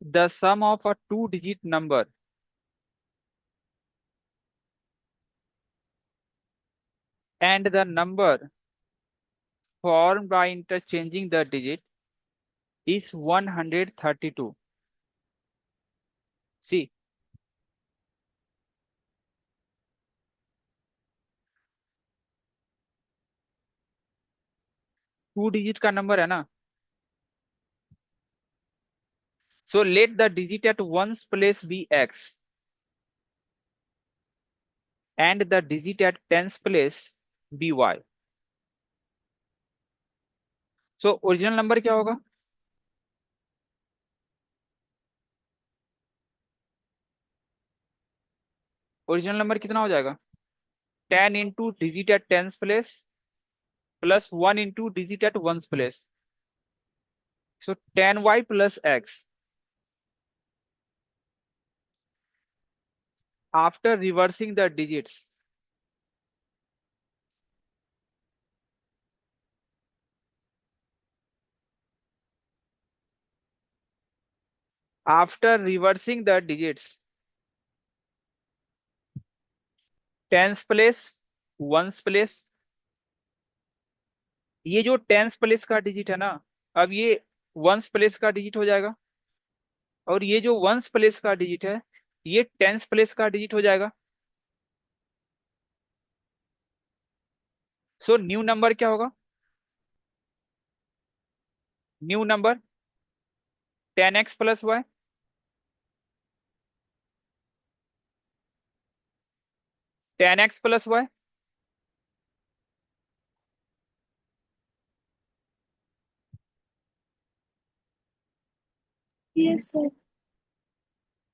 The sum of a two-digit number and the number formed by interchanging the digit is 132. See, two digit का number है ना. So let the digit at ones place be x and the digit at tens place be y. So original number क्या होगा? Original number कितना हो जाएगा? 10 into digit at tens place plus 1 into digit at ones place. So 10y plus x. After reversing the digits, after reversing the digits, tens place, ones place. ये जो tens place का digit है ना, अब ये वंस प्लेस का digit हो जाएगा. और ये जो वंस प्लेस का डिजिट है, ये टेंस प्लेस का डिजिट हो जाएगा. सो न्यू नंबर क्या होगा? New number 10x plus Y. 10x plus Y. Yes sir.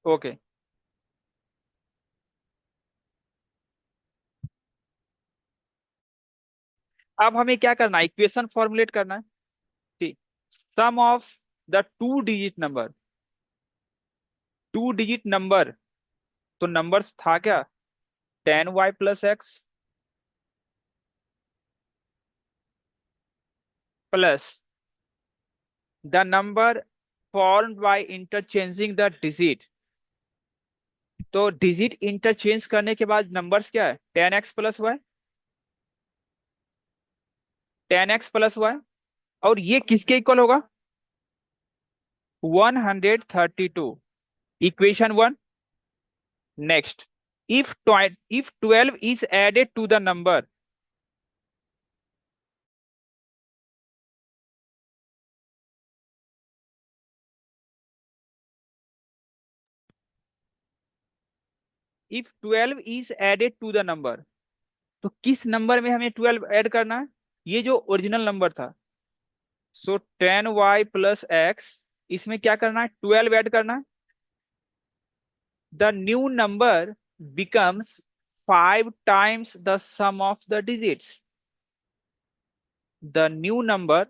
Okay. अब हमें क्या करना है? इक्वेशन फॉर्मुलेट करना है. ठीक. Sum of the two digit number. Two digit number. तो नंबर्स था क्या? 10y plus x plus the number formed by interchanging the digit. तो डिजिट इंटरचेंज करने के बाद नंबर्स क्या है? 10x plus Y. 10x plus Y. और ये किसके इक्वल होगा? 132. Equation one. Next. if 12 is added to the number, if 12 is added to the number, तो किस नंबर में हमें 12 ऐड करना है? ये जो ओरिजिनल नंबर था. सो 10y प्लस एक्स. इसमें क्या करना है? 12 ऐड करना है. The new number becomes 5 times the sum of the digits. The new number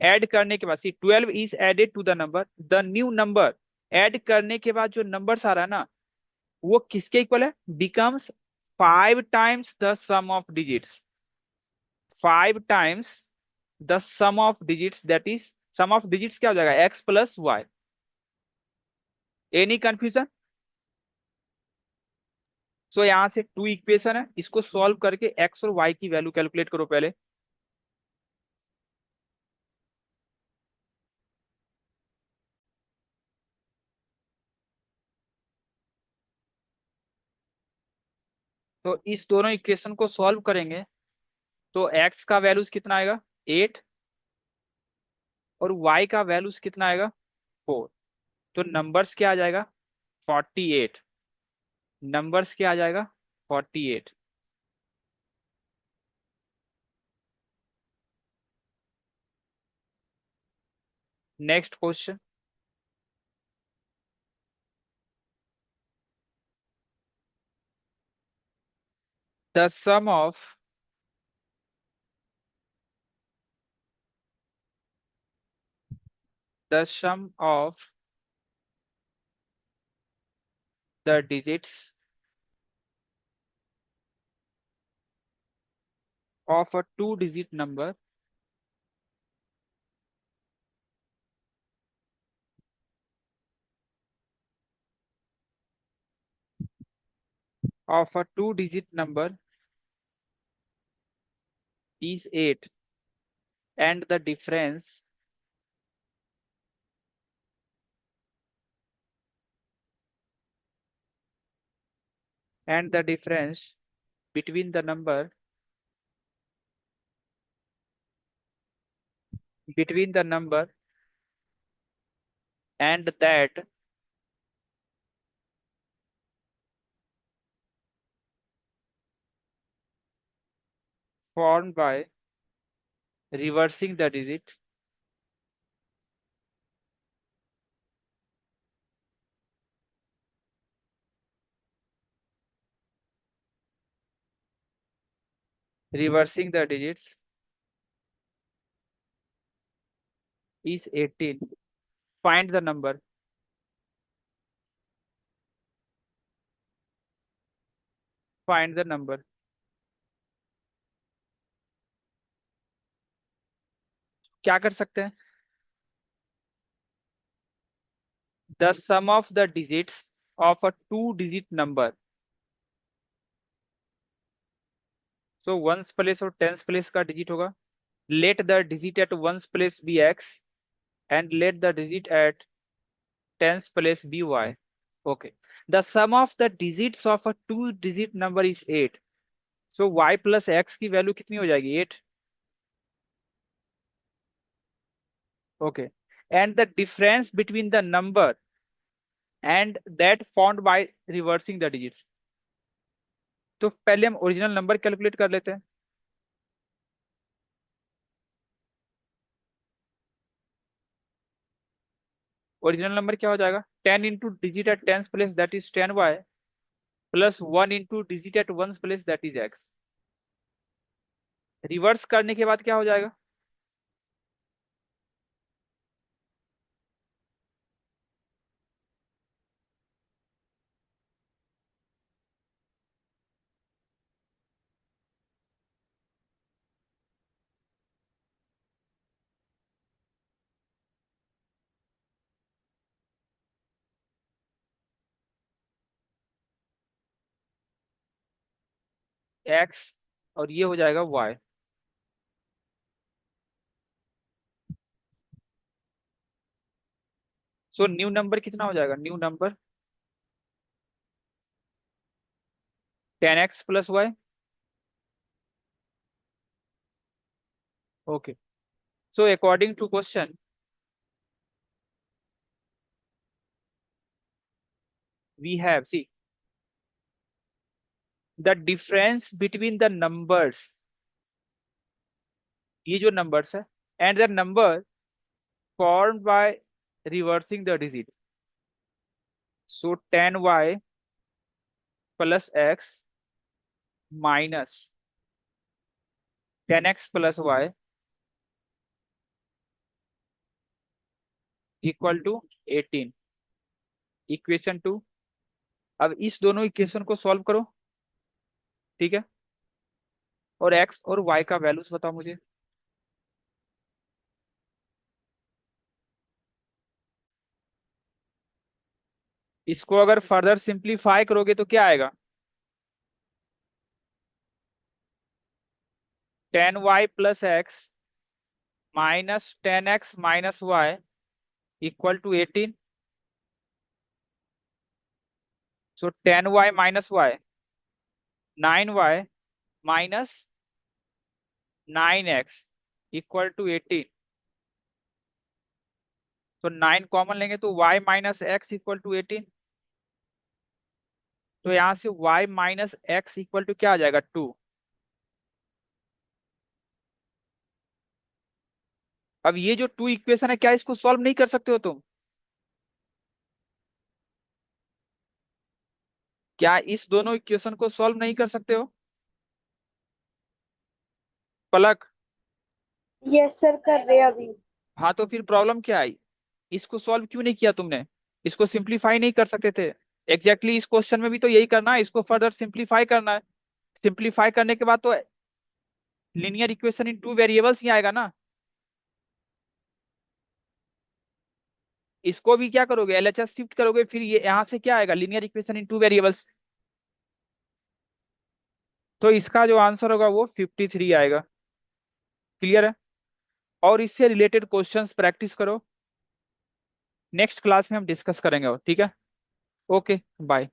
add करने के बाद, see 12 is added to the number. The new number add करने के बाद जो नंबर आ रहा है ना, वो किसके इक्वल है? Becomes 5 times the sum of digits. 5 times the sum of digits, that is sum of digits क्या हो जाएगा? X plus y. Any confusion? So यहां से टू इक्वेशन है, इसको सॉल्व करके एक्स और वाई की वैल्यू कैलकुलेट करो पहले. तो इस दोनों इक्वेशन को सॉल्व करेंगे तो x का वैल्यूज कितना आएगा? 8. और y का वैल्यूज कितना आएगा? 4. तो नंबर्स क्या आ जाएगा? 48. नंबर्स क्या आ जाएगा? 48. Next question. The sum of the sum of the digits of a two digit number of a two-digit number is 8 and the difference between the number and that formed by reversing the digit reversing the digits is 18. Find the number. Find the number. क्या कर सकते हैं? The sum of the digits of a two-digit number. So ones place और tens place का digit होगा. Let the digit at ones place be x and let the digit at tens place be y. Okay. The sum of the digits of a two-digit number is 8. So y plus x की value कितनी हो जाएगी? 8. Okay. And the difference between the number and that found by reversing the digits. तो पहले हम original number calculate कर लेते हैं. ओरिजिनल नंबर क्या हो जाएगा? 10 into digit at tens place that is 10y plus 1 into digit at ones place that is x. Reverse करने के बाद क्या हो जाएगा? x और ये हो जाएगा y. सो न्यू नंबर कितना हो जाएगा? New number 10x plus y. Okay. So according to question we have see the difference between the numbers, ये जो नंबर्स है, and the number formed by reversing the digit. So 10y plus x minus 10x plus y equal to 18. Equation 2. अब इस दोनों equation को solve करो. ठीक है. और x और y का वैल्यूज बताओ मुझे. इसको अगर फर्दर सिंप्लीफाई करोगे तो क्या आएगा? 10y plus X minus 10x minus Y equal to 18. So 10y minus Y 9y minus 9x equal to 18. तो 9 कॉमन लेंगे तो y minus X equal to 18. तो यहां से y minus X equal to क्या आ जाएगा? 2. अब ये जो टू इक्वेशन है, क्या इसको सॉल्व नहीं कर सकते हो तुम? क्या इस दोनों इक्वेशन को सॉल्व नहीं कर सकते हो? पलक. यस सर, कर रहे हैं अभी। हाँ, तो फिर प्रॉब्लम क्या आई? इसको सॉल्व क्यों नहीं किया तुमने? इसको सिंप्लीफाई नहीं कर सकते थे? एग्जैक्टली इस क्वेश्चन में भी तो यही करना है, इसको फर्दर सिंप्लीफाई करना है. सिंप्लीफाई करने के बाद तो linear equation in two variables ही आएगा ना. इसको भी क्या करोगे? एलएचएस शिफ्ट करोगे, फिर ये यहां से क्या आएगा? Linear equation in two variables. तो इसका जो आंसर होगा वो 53 आएगा। क्लियर है? और इससे रिलेटेड क्वेश्चंस प्रैक्टिस करो, नेक्स्ट क्लास में हम डिस्कस करेंगे और, ठीक है? Okay, bye.